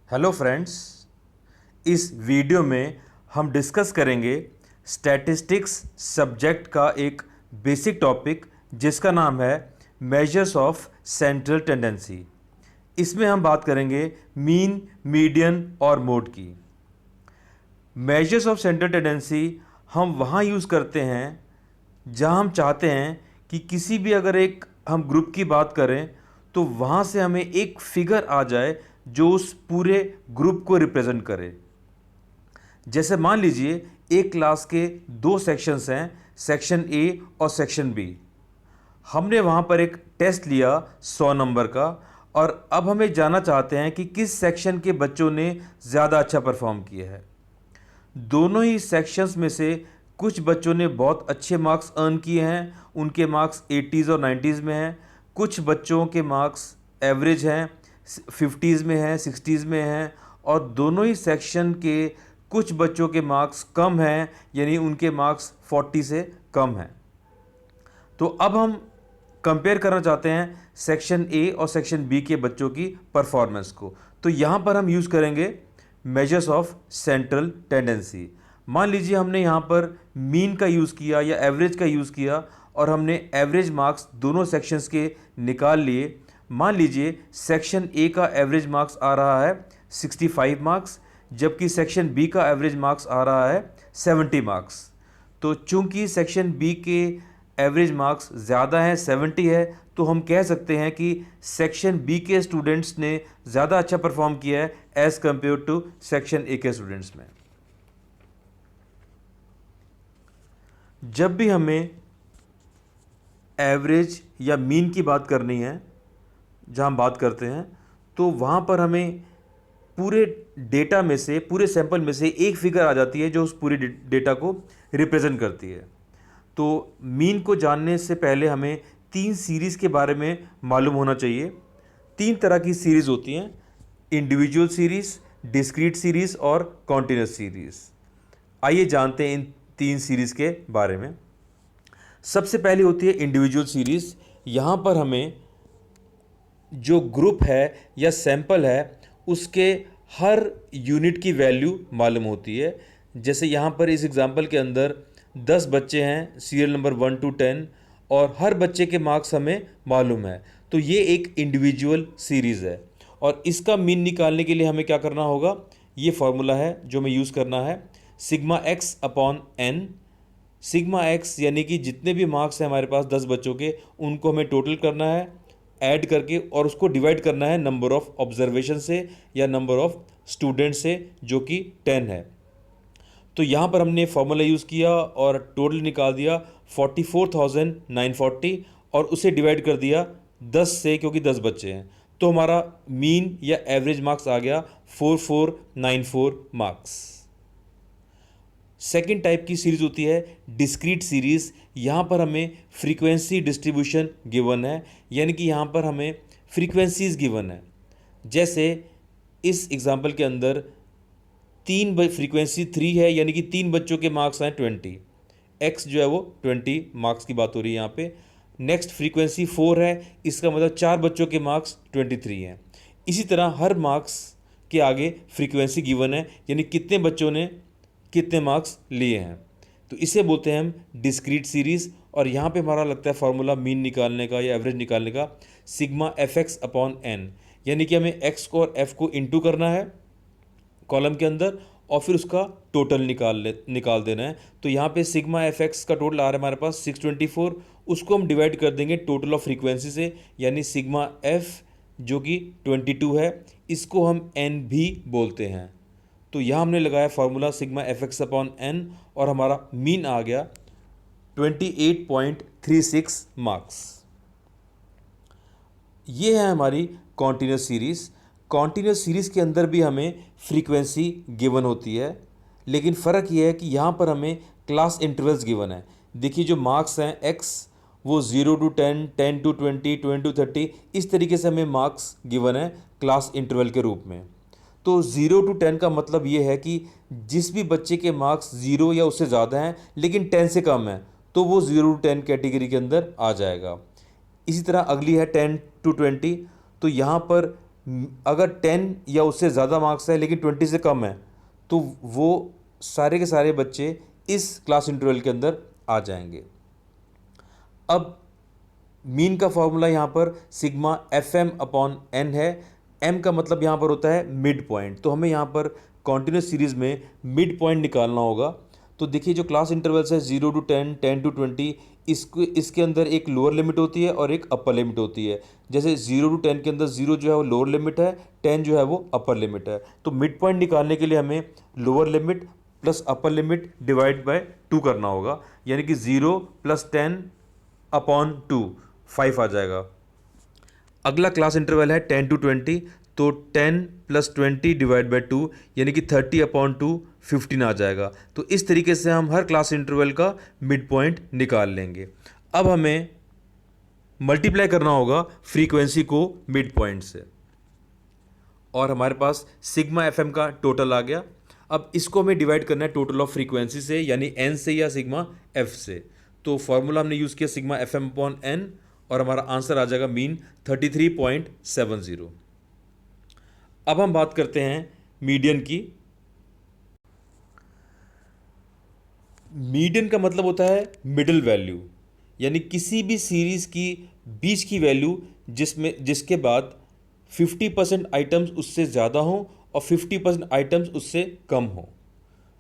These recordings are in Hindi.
हेलो फ्रेंड्स, इस वीडियो में हम डिस्कस करेंगे स्टैटिस्टिक्स सब्जेक्ट का एक बेसिक टॉपिक जिसका नाम है मेजर्स ऑफ सेंट्रल टेंडेंसी। इसमें हम बात करेंगे मीन, मीडियन और मोड की। मेजर्स ऑफ सेंट्रल टेंडेंसी हम वहाँ यूज़ करते हैं जहाँ हम चाहते हैं कि किसी भी अगर एक हम ग्रुप की बात करें तो वहाँ से हमें एक फिगर आ जाए जो उस पूरे ग्रुप को रिप्रेजेंट करे। जैसे मान लीजिए एक क्लास के दो सेक्शंस हैं, सेक्शन ए और सेक्शन बी। हमने वहाँ पर एक टेस्ट लिया 100 नंबर का और अब हमें जानना चाहते हैं कि किस सेक्शन के बच्चों ने ज़्यादा अच्छा परफॉर्म किया है। दोनों ही सेक्शंस में से कुछ बच्चों ने बहुत अच्छे मार्क्स अर्न किए हैं, उनके मार्क्स 80s और 90s में हैं। कुछ बच्चों के मार्क्स एवरेज हैं, 50s में हैं, 60s में हैं। और दोनों ही सेक्शन के कुछ बच्चों के मार्क्स कम हैं, यानी उनके मार्क्स 40 से कम हैं। तो अब हम कंपेयर करना चाहते हैं सेक्शन ए और सेक्शन बी के बच्चों की परफॉर्मेंस को। तो यहाँ पर हम यूज़ करेंगे मेजर्स ऑफ सेंट्रल टेंडेंसी। मान लीजिए हमने यहाँ पर मीन का यूज़ किया या एवरेज का यूज़ किया और हमने एवरेज मार्क्स दोनों सेक्शंस के निकाल लिए। मान लीजिए सेक्शन ए का एवरेज मार्क्स आ रहा है 65 मार्क्स, जबकि सेक्शन बी का एवरेज मार्क्स आ रहा है 70 मार्क्स। तो चूंकि सेक्शन बी के एवरेज मार्क्स ज़्यादा हैं, 70 है, तो हम कह सकते हैं कि सेक्शन बी के स्टूडेंट्स ने ज़्यादा अच्छा परफॉर्म किया है as compare to section A के स्टूडेंट्स में। जब भी हमें एवरेज या मीन की बात करनी है, जहाँ हम बात करते हैं, तो वहाँ पर हमें पूरे डेटा में से, पूरे सैंपल में से एक फिगर आ जाती है जो उस पूरे डेटा को रिप्रेजेंट करती है। तो मीन को जानने से पहले हमें तीन सीरीज़ के बारे में मालूम होना चाहिए। तीन तरह की सीरीज़ होती हैं: इंडिविजुअल सीरीज़, डिस्क्रीट सीरीज़ और कॉन्टिन्यूस सीरीज़। आइए जानते हैं इन तीन सीरीज़ के बारे में। सबसे पहली होती है इंडिविजुअल सीरीज़। यहाँ पर हमें जो ग्रुप है या सैंपल है उसके हर यूनिट की वैल्यू मालूम होती है। जैसे यहाँ पर इस एग्जांपल के अंदर 10 बच्चे हैं, सीरियल नंबर 1 to 10, और हर बच्चे के मार्क्स हमें मालूम है। तो ये एक इंडिविजुअल सीरीज़ है और इसका मीन निकालने के लिए हमें क्या करना होगा, ये फॉर्मूला है जो हमें यूज़ करना है, sigma x upon n. Sigma x यानी कि जितने भी मार्क्स हैं हमारे पास 10 बच्चों के, उनको हमें टोटल करना है ऐड करके, और उसको डिवाइड करना है नंबर ऑफ़ ऑब्जर्वेशन से या नंबर ऑफ़ स्टूडेंट से, जो कि 10 है। तो यहाँ पर हमने फॉर्मूला यूज़ किया और टोटल निकाल दिया 44,940 और उसे डिवाइड कर दिया 10 से, क्योंकि 10 बच्चे हैं। तो हमारा मीन या एवरेज मार्क्स आ गया 4494 मार्क्स। सेकेंड टाइप की सीरीज़ होती है डिस्क्रीट सीरीज़। यहाँ पर हमें फ्रीक्वेंसी डिस्ट्रीब्यूशन गिवन है, यानी कि यहाँ पर हमें फ्रीक्वेंसीज गिवन है। जैसे इस एग्जांपल के अंदर फ्रीक्वेंसी 3 है, यानी कि 3 बच्चों के मार्क्स हैं 20। एक्स जो है वो 20 मार्क्स की बात हो रही है यहाँ पे। नेक्स्ट फ्रीक्वेंसी 4 है, इसका मतलब 4 बच्चों के मार्क्स 23 हैं। इसी तरह हर मार्क्स के आगे फ्रीक्वेंसी गिवन है, यानी कितने बच्चों ने कितने मार्क्स लिए हैं। तो इसे बोलते हैं हम डिस्क्रीट सीरीज़। और यहाँ पे हमारा लगता है फार्मूला मीन निकालने का या एवरेज निकालने का, sigma f x upon n, यानी कि हमें एक्स और एफ को इंटू करना है कॉलम के अंदर और फिर उसका टोटल निकाल देना है। तो यहाँ पे सिग्मा एफ एक्स का टोटल आ रहा है हमारे पास 624, उसको हम डिवाइड कर देंगे टोटल ऑफ फ्रीक्वेंसी से, यानी सिग्मा एफ जो कि 22 है, इसको हम एन भी बोलते हैं। तो यहाँ हमने लगाया formula sigma f x upon n और हमारा मीन आ गया 28.36 मार्क्स। ये है हमारी कॉन्टिन्यूस सीरीज़। कॉन्टिन्यूस सीरीज़ के अंदर भी हमें फ्रीक्वेंसी गिवन होती है, लेकिन फ़र्क ये है कि यहाँ पर हमें क्लास इंटरवल्स गिवन है। देखिए जो मार्क्स हैं एक्स वो 0 to 10, 10 to 20, 20 to 30, इस तरीके से हमें मार्क्स गिवन है क्लास इंटरवल के रूप में। तो 0 to 10 का मतलब ये है कि जिस भी बच्चे के मार्क्स 0 या उससे ज़्यादा हैं लेकिन 10 से कम है, तो वो 0 to 10 कैटेगरी के अंदर आ जाएगा। इसी तरह अगली है 10 to 20। तो यहाँ पर अगर 10 या उससे ज़्यादा मार्क्स है लेकिन 20 से कम है तो वो सारे के सारे बच्चे इस क्लास इंटरवल के अंदर आ जाएंगे। अब मीन का फॉर्मूला यहाँ पर sigma f m upon n है। एम का मतलब यहाँ पर होता है मिड पॉइंट, तो हमें यहाँ पर कॉन्टिन्यूस सीरीज में मिड पॉइंट निकालना होगा। तो देखिए जो क्लास इंटरवल्स है 0 to 10, 10 to 20, इसके अंदर एक लोअर लिमिट होती है और एक अपर लिमिट होती है। जैसे 0 to 10 के अंदर 0 जो है वो लोअर लिमिट है, 10 जो है वो अपर लिमिट है। तो मिड पॉइंट निकालने के लिए हमें lower limit plus upper limit divide by 2 करना होगा, यानी कि 0 + 10 अपॉन 2 5 आ जाएगा। अगला क्लास इंटरवल है 10 to 20, तो 10 + 20 डिवाइड बाई 2 यानी कि 30 अपॉन 2 15 आ जाएगा। तो इस तरीके से हम हर क्लास इंटरवल का मिड पॉइंट निकाल लेंगे। अब हमें मल्टीप्लाई करना होगा फ्रीक्वेंसी को मिड पॉइंट से, और हमारे पास सिग्मा एफ एम का टोटल आ गया। अब इसको हमें डिवाइड करना है टोटल ऑफ फ्रीक्वेंसी से, यानी एन से या सिग्मा एफ से। तो फॉर्मूला हमने यूज़ किया sigma f m upon n, और हमारा आंसर आ जाएगा मीन 33.70। अब हम बात करते हैं मीडियन की। मीडियन का मतलब होता है मिडिल वैल्यू, यानी किसी भी सीरीज की बीच की वैल्यू जिसके बाद 50% आइटम्स उससे ज़्यादा हों और 50% आइटम्स उससे कम हों।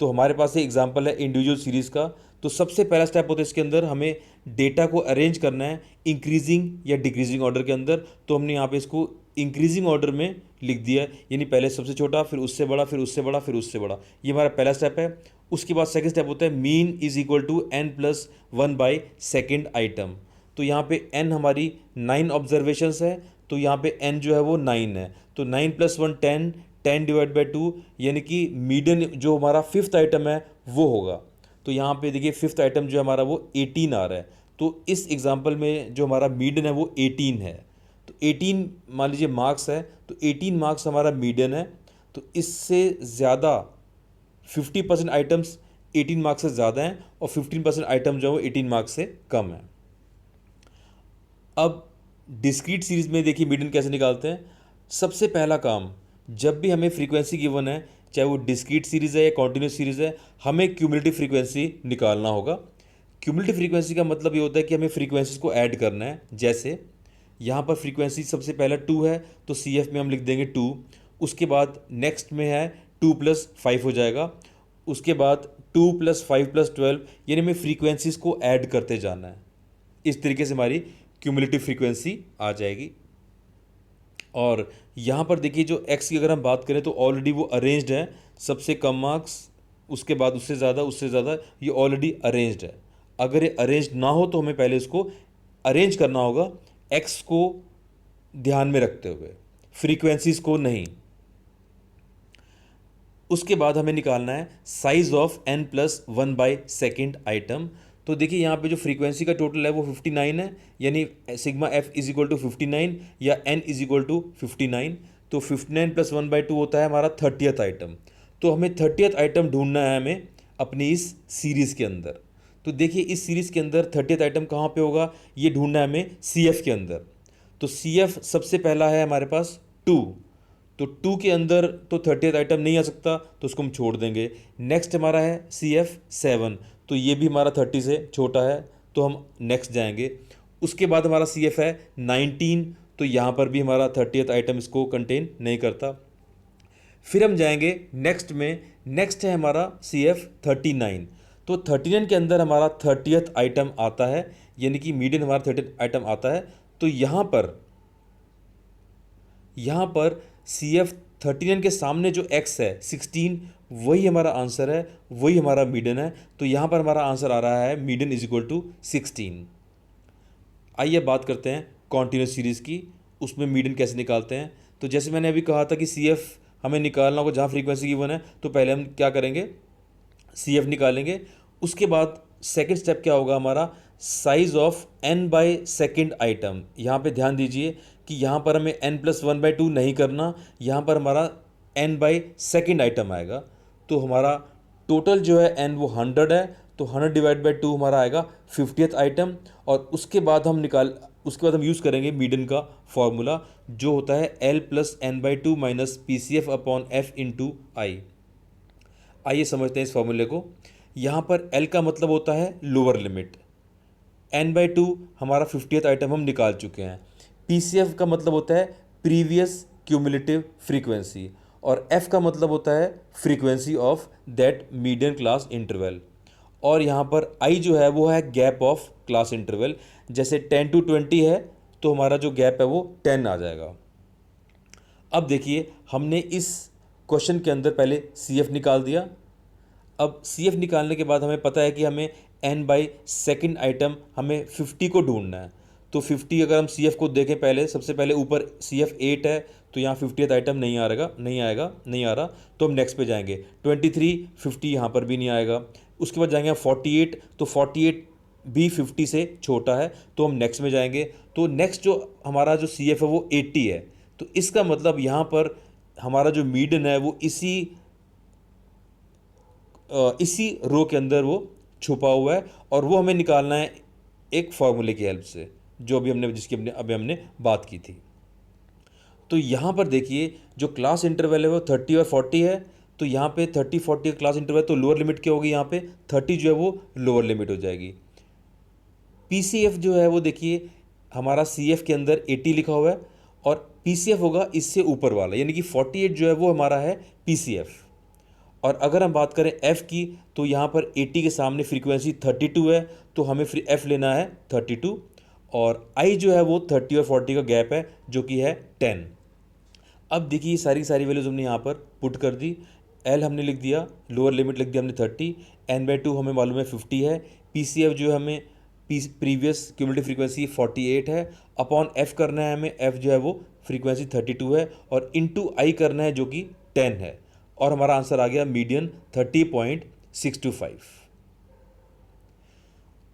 तो हमारे पास एक एग्जांपल है इंडिविजुअल सीरीज़ का। तो सबसे पहला स्टेप होता है इसके अंदर हमें डेटा को अरेंज करना है इंक्रीजिंग या डिक्रीजिंग ऑर्डर के अंदर। तो हमने यहाँ पे इसको इंक्रीजिंग ऑर्डर में लिख दिया है, यानी पहले सबसे छोटा, फिर उससे बड़ा, फिर उससे बड़ा, फिर उससे बड़ा। ये हमारा पहला स्टेप है। उसके बाद सेकंड स्टेप होता है mean is equal to n+1 by second item. तो यहाँ पे n हमारी 9 ऑब्जर्वेशंस है, तो यहाँ पे n जो है वो 9 है। तो 9 + 1 10, 10 डिवाइड बाई 2, यानी कि मीडियन जो हमारा फिफ्थ आइटम है वो होगा। तो यहाँ पे देखिए फिफ्थ आइटम जो हमारा वो 18 आ रहा है। तो इस एग्जांपल में जो हमारा मीडियन है वो 18 है। तो 18 मान लीजिए मार्क्स है, तो 18 मार्क्स हमारा मीडियन है। तो इससे ज़्यादा 50% आइटम्स 18 मार्क्स से ज़्यादा हैं और 15% आइटम जो है वो 18 मार्क्स से कम है। अब डिस्क्रीट सीरीज में देखिए मीडियन कैसे निकालते हैं। सबसे पहला काम, जब भी हमें फ्रीक्वेंसी गिवन है, चाहे वो डिस्क्रीट सीरीज़ है या कॉन्टिन्यूस सीरीज़ है, हमें क्यूमुलेटिव फ्रीक्वेंसी निकालना होगा। क्यूमुलेटिव फ्रीक्वेंसी का मतलब ये होता है कि हमें फ्रीक्वेंसीज को ऐड करना है। जैसे यहाँ पर फ्रीक्वेंसी सबसे पहला 2 है, तो सी एफ में हम लिख देंगे 2। उसके बाद नेक्स्ट में है 2 + 5 हो जाएगा। उसके बाद 2 + 5 + 12, यानी हमें फ्रीक्वेंसीज को ऐड करते जाना है। इस तरीके से हमारी क्यूमुलेटिव फ्रीक्वेंसी आ जाएगी। और यहाँ पर देखिए जो x की अगर हम बात करें तो ऑलरेडी वो अरेंज्ड है। सबसे कम मार्क्स, उसके बाद उससे ज़्यादा, ये ऑलरेडी अरेंज्ड है। अगर ये अरेंज्ड ना हो तो हमें पहले इसको अरेंज करना होगा, x को ध्यान में रखते हुए, फ्रीक्वेंसीज को नहीं। उसके बाद हमें निकालना है size of n+1 by second item. तो देखिए यहाँ पे जो फ्रीक्वेंसी का टोटल है वो 59 है, यानी sigma f is equal to 59 या n इज इक्वल टू 59। तो 59 + 1 बाई 2 होता है हमारा 30th आइटम। तो हमें 30th आइटम ढूंढना है हमें अपनी इस सीरीज़ के अंदर। तो देखिए इस सीरीज़ के अंदर 30th आइटम कहाँ पे होगा, ये ढूंढना है हमें सी एफ के अंदर। तो सी एफ सबसे पहला है हमारे पास 2, तो 2 के अंदर तो 30th आइटम नहीं आ सकता, तो उसको हम छोड़ देंगे। नेक्स्ट हमारा है सी एफ 7, तो ये भी हमारा 30 से छोटा है, तो हम नेक्स्ट जाएंगे। उसके बाद हमारा सी एफ है 19, तो यहाँ पर भी हमारा 30th आइटम इसको कंटेन नहीं करता। फिर हम जाएंगे नेक्स्ट में, नेक्स्ट है हमारा सी एफ 39। तो 39 के अंदर हमारा 30th आइटम आता है, यानी कि मीडियन हमारा 30th आइटम आता है। तो यहाँ पर सी एफ 39 के सामने जो x है 16, वही हमारा आंसर है, वही हमारा मीडियन है। तो यहाँ पर हमारा आंसर आ रहा है मीडियन इज इक्वल टू 16। आइए बात करते हैं कॉन्टिन्यूस सीरीज़ की, उसमें मीडियन कैसे निकालते हैं। तो जैसे मैंने अभी कहा था कि सी एफ हमें निकालना होगा जहाँ फ्रीक्वेंसी गिवन है, तो पहले हम क्या करेंगे, सी एफ निकालेंगे। उसके बाद सेकेंड स्टेप क्या होगा हमारा, size of n by second item. यहाँ पे ध्यान दीजिए कि यहाँ पर हमें n+1 बाई 2 नहीं करना, यहाँ पर हमारा n बाई सेकेंड आइटम आएगा। तो हमारा टोटल जो है n वो 100 है, तो 100 डिवाइड बाई 2 हमारा आएगा 50th आइटम। और उसके बाद हम उसके बाद हम यूज़ करेंगे मीडियन का फॉर्मूला जो होता है L+n/2 minus PCF upon F into I. आइए समझते हैं इस फॉर्मूले को। यहाँ पर L का मतलब होता है लोअर लिमिट, n/2 हमारा 50th आइटम हम निकाल चुके हैं। PCF का मतलब होता है प्रीवियस क्यूमुलेटिव फ्रीक्वेंसी, और F का मतलब होता है frequency of that median class interval, और यहाँ पर I जो है वो है गैप ऑफ क्लास इंटरवल। जैसे 10 to 20 है तो हमारा जो गैप है वो 10 आ जाएगा। अब देखिए हमने इस क्वेश्चन के अंदर पहले CF निकाल दिया। अब CF निकालने के बाद हमें पता है कि हमें n/2 आइटम हमें 50 को ढूंढना है। तो 50 अगर हम CF को देखें पहले, सबसे पहले ऊपर CF 8 है तो यहाँ 50th आइटम नहीं आ रहा, तो हम नेक्स्ट पे जाएंगे। 23 50 यहाँ पर भी नहीं आएगा। उसके बाद जाएंगे 48, तो 48 भी 50 से छोटा है तो हम नेक्स्ट में जाएंगे। तो नेक्स्ट जो हमारा जो CF है वो 80 है, तो इसका मतलब यहाँ पर हमारा जो मीडियन है वो इसी रो के अंदर वो छुपा हुआ है, और वो हमें निकालना है एक फॉर्मूले की हेल्प से जो अभी हमने बात की थी। तो यहाँ पर देखिए जो क्लास इंटरवल है वो 30 और 40 है, तो यहाँ पे 30-40 क्लास इंटरवल, तो लोअर लिमिट क्या होगी, यहाँ पे 30 जो है वो लोअर लिमिट हो जाएगी। PCF जो है वो देखिए हमारा CF के अंदर 80 लिखा हुआ है, और PCF होगा इससे ऊपर वाला, यानी कि 48 जो है वो हमारा है PCF। और अगर हम बात करें F की, तो यहाँ पर 80 के सामने फ्रीक्वेंसी 32 है, तो हमें F लेना है 32, और I जो है वो 30 और 40 का गैप है जो कि है 10। अब देखिए सारी वैल्यूज हमने यहाँ पर पुट कर दी। L हमने लिख दिया, लोअर लिमिट लिख दिया हमने 30, n/2 हमें मालूम है 50 है, PCF जो है हमें प्रीवियस क्यूमुलेटिव फ्रीक्वेंसी 48 है, अपॉन F करना है हमें, F जो है वो फ्रीक्वेंसी 32 है, और इंटू I करना है जो कि 10 है, और हमारा आंसर आ गया मीडियन 30.625।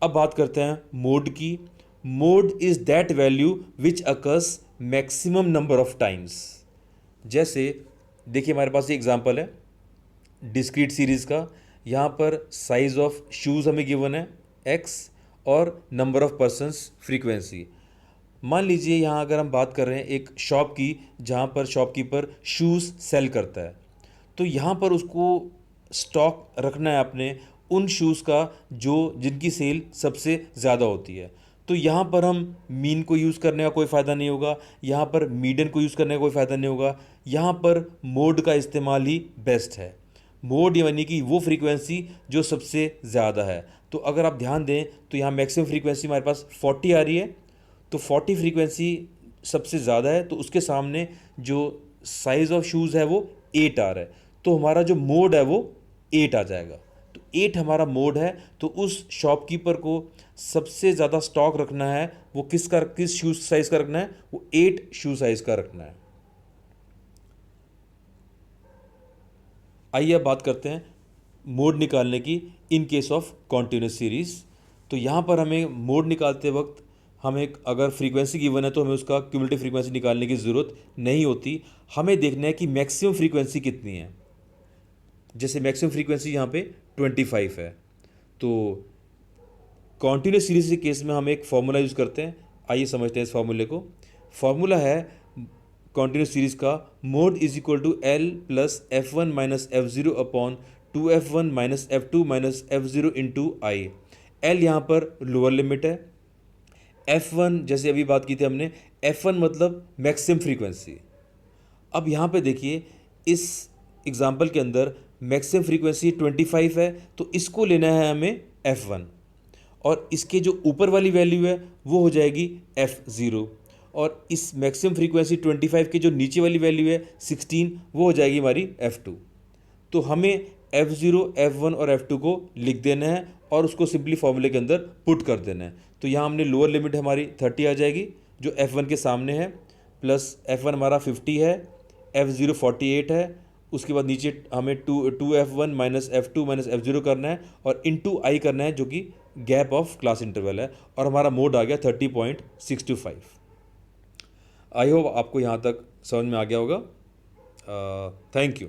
अब बात करते हैं मोड की। Mode is that value which occurs maximum number of times. जैसे देखिए हमारे पास ये एग्जांपल है डिस्क्रीट सीरीज़ का। यहाँ पर साइज ऑफ शूज़ हमें गिवन है x, और नंबर ऑफ पर्सन्स फ्रीक्वेंसी। मान लीजिए यहाँ अगर हम बात कर रहे हैं एक शॉप की जहाँ पर शॉपकीपर शूज़ सेल करता है, तो यहाँ पर उसको स्टॉक रखना है अपने उन शूज़ का जिनकी सेल सबसे ज़्यादा होती है। तो यहाँ पर हम मीन को यूज़ करने का कोई फ़ायदा नहीं होगा, यहाँ पर मीडियन को यूज़ करने का कोई फ़ायदा नहीं होगा, यहाँ पर मोड का इस्तेमाल ही बेस्ट है। मोड यानी कि वो फ्रीक्वेंसी जो सबसे ज़्यादा है। तो अगर आप ध्यान दें तो यहाँ मैक्सिमम फ्रीक्वेंसी हमारे पास 40 आ रही है, तो 40 फ्रीक्वेंसी सबसे ज़्यादा है, तो उसके सामने जो साइज़ ऑफ शूज़ है वो 8 आ रहा है, तो हमारा जो मोड है वो 8 आ जाएगा। तो 8 हमारा मोड है, तो उस शॉपकीपर को सबसे ज़्यादा स्टॉक रखना है वो किस शूज़ साइज़ का रखना है, वो 8 शू साइज़ का रखना है। आइए अब बात करते हैं मोड निकालने की in case of continuous series. तो यहाँ पर हमें मोड निकालते वक्त हमें अगर फ्रीक्वेंसी गिवन है तो हमें उसका क्यूमुलेटिव फ्रीक्वेंसी निकालने की ज़रूरत नहीं होती। हमें देखना है कि मैक्सिमम फ्रीक्वेंसी कितनी है। जैसे मैक्सिमम फ्रीक्वेंसी यहाँ पे 25 है, तो कॉन्टिन्यूस सीरीज के केस में हम एक फार्मूला यूज़ करते हैं। आइए समझते हैं इस फार्मूले को। फार्मूला है कॉन्टिन्यूस सीरीज का, mode is equal to L+F1 minus F0 upon 2F1 minus F2 minus F0 into i. L यहाँ पर लोअर लिमिट है, F1 जैसे अभी बात की थी हमने, F1 मतलब मैक्सिमम फ्रीक्वेंसी। अब यहाँ पे देखिए इस एग्जाम्पल के अंदर मैक्सिमम फ्रीक्वेंसी 25 है, तो इसको लेना है हमें F1, और इसके जो ऊपर वाली वैल्यू है वो हो जाएगी F0, और इस मैक्सिमम फ्रीक्वेंसी 25 की जो नीचे वाली वैल्यू है 16, वो हो जाएगी हमारी F2। तो हमें F0, F1 और F2 को लिख देना है और उसको सिंपली फॉर्मूले के अंदर पुट कर देना है। तो यहाँ हमने लोअर लिमिट हमारी 30 आ जाएगी जो F1 के सामने है, प्लस F1 हमारा 50 है, F0 48 है, उसके बाद नीचे हमें 2F1 minus F2 minus F0 करना है और इंटू आई करना है जो कि गैप ऑफ क्लास इंटरवल है, और हमारा मोड आ गया 30.625। आई होप आपको यहाँ तक समझ में आ गया होगा। Thank you.